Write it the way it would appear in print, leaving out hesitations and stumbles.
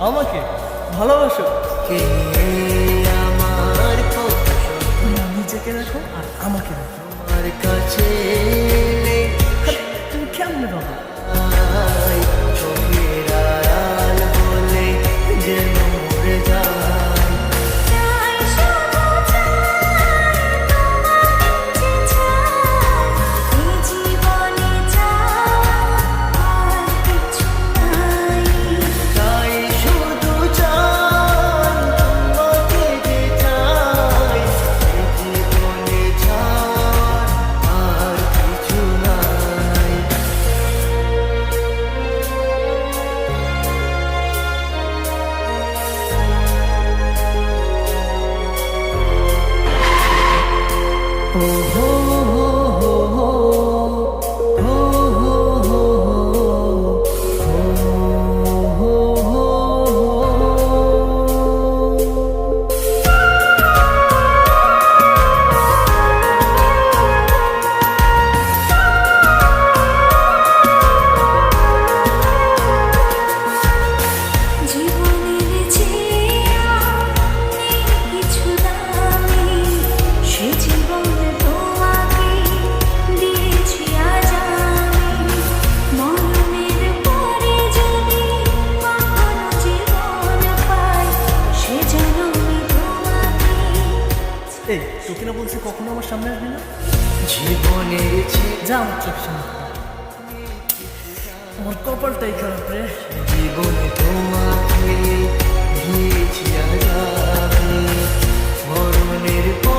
আমাকে ভালোবাসো? কে আমার কথা তুমি নিজেকে রাখো আর আমাকে রাখো। আমার কাছে তুমি কেমনে বাবা? চোখের আড়াল বলে যেন মরে যায়। তাই শুধু চাই তোমাকে যে চাই, এই জীবনে চাই আর কিছু নাই। ও হো হো হো হো, হো হো হো হো, হো হো হো। জীবনের চেয়ে নেই কিছু দামি, সে জীবন তোমাকে দিয়েছি আজ আমি। মরণের পরে যদি কখনো জীবন পাই, সে জন্মে তোমাকে। এই তোকে না বলছি কখনো আমার সামনে আসবি না? জীবনের যা আমার চোখ সামনে। আমার কপালটাই খারাপ রে। জীবনে তোমাকে দিয়েছি আজ আমি। মরণের পর